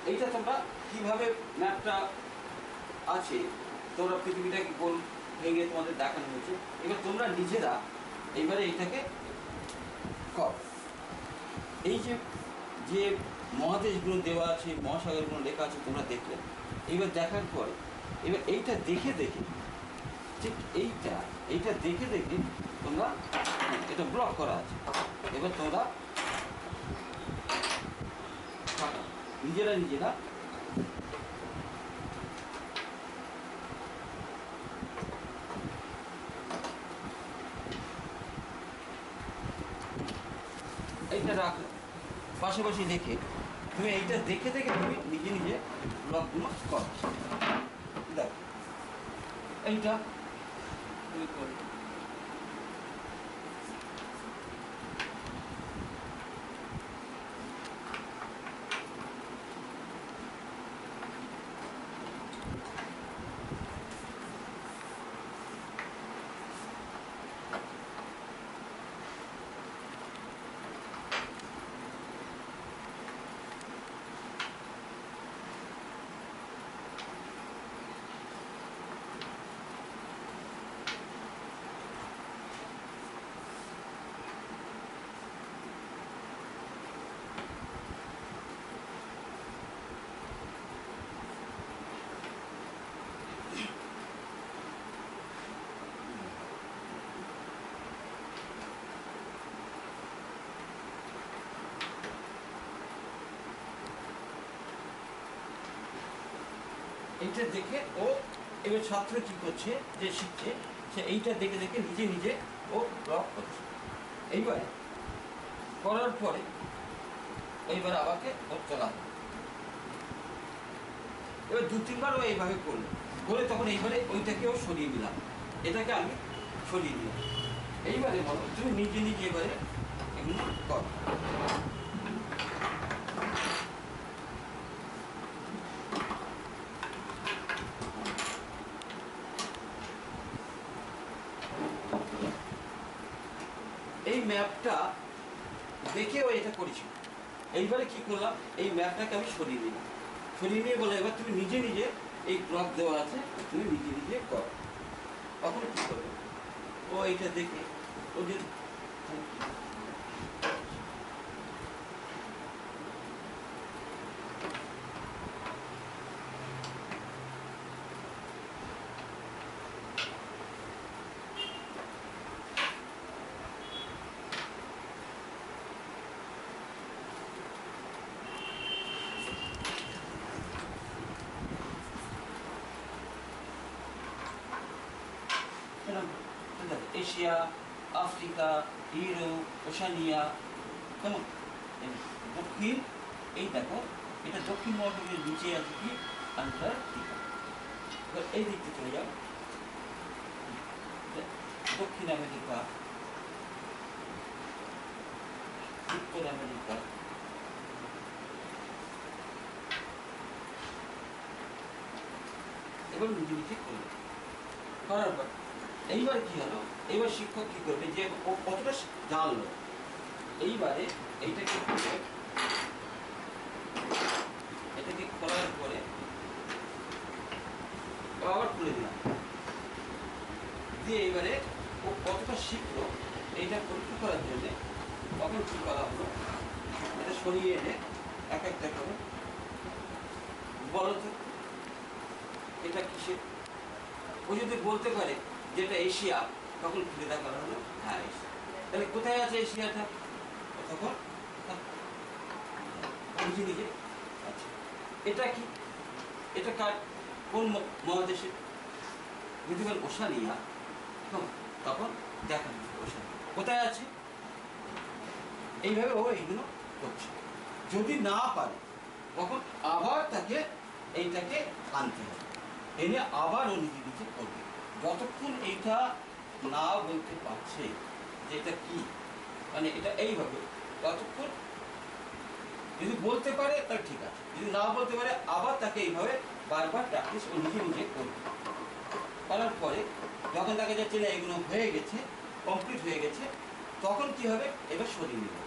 এইটা তোমরা কিভাবে ম্যাপটা আছে, তোমরা পৃথিবীটাকে গোল ভেঙে তোমাদের দেখানো হয়েছে, এবার তোমরা নিজেরা এইবারে এইটাকে কর। এই যে যে মহাদেশগুলো দেওয়া আছে, মহাসাগরগুলো লেখা আছে তোমরা দেখলে, এইবার দেখার পরে এবার এইটা দেখে দেখে, ঠিক এইটা দেখে দেখে তোমরা, এটা ব্লক করা আছে, এবার তোমরা নিজেরা নিজেরা এইটা রাখো পাশাপাশি দেখে, তুমি এইটা দেখে দেখে তুমি নিজে নিজে ব্লকগুলো করো। দেখো এইটা তুমি করো, এইটা দেখে ও এবার ছাত্র কি করছে, যে শিখছে সে এইটা দেখে দেখে নিজে নিজে ও ব্লক করছে। এইবারে করার পরে এইবার আমাকে ওর চলা হবে। এবার 2-3 বার ও এইভাবে করলো, করে তখন এইবারে ওইটাকেও সরিয়ে দিলাম, এটাকে আমি সরিয়ে দিলাম। এইবারে বলো তুমি নিজে নিজে এবারে এগুলো করো। এই ম্যাপটা দেখেও এটা করেছিল। এইবারে কি করলাম, এই ম্যাপটাকে আমি সরিয়ে দিলাম, সরিয়ে নিয়ে বলে এবার তুমি নিজে নিজে এই ব্লক দেওয়া আছে তুমি নিজে নিজে করো। তখন কি করবে, ও এইটা দেখে ও যে এশিয়া, আফ্রিকা, ইউরোপ, ওশানিয়া, কেমন দক্ষিণ, এই দেখো এটা দক্ষিণ মহাসাগরের নিচে আছে কি আন্টার্কটিকা। এই দিকটা চলে যাও, দক্ষিণ আমেরিকা, উত্তর আমেরিকা, এবার নিজে নিজে করবে। করার পর এইবার কি হলো, এইবার শিক্ষক কি করবে, যে ও কতটা জানলো, এইবারে এইটাকে করে, এটাকে করার পরে আবার খুলে দিলাম, দিয়ে এইবারে ও কতটা শিখলো এইটা পরীক্ষা করার জন্য তখন কি করা হলো, এটা সরিয়ে এনে এক একটা করে বলো তো এটা কিসের। ও যদি বলতে পারে যেটা এশিয়া, তখন খুলে দেখা হলো হ্যাঁ এশিয়া। তাহলে কোথায় আছে এশিয়াটা, তখন নিজে নিজে আচ্ছা এটা কি, এটা কার কোন মহাদেশে, যদি বল ওশানিয়া, তখন দেখা ওশানিয়া কোথায় আছে, এইভাবে ও এইগুলো করছে। যদি না পারে তখন আবার তাকে এইটাকে আনতে হবে, এনে আবার ও নিজে নিজে করবে। যতক্ষণ এইটা না বলতে পারছে যে এটা কি, মানে এটা এইভাবে, ততক্ষণ যদি বলতে পারে তাহলে ঠিক আছে, যদি না বলতে পারে আবার তাকে এইভাবে বারবার প্র্যাকটিস ও নিজে নিজে করবে। করার পরে যখন দেখা যাচ্ছে না এগুলো হয়ে গেছে, কমপ্লিট হয়ে গেছে, তখন কি হবে, এবার সরিয়ে নেবে।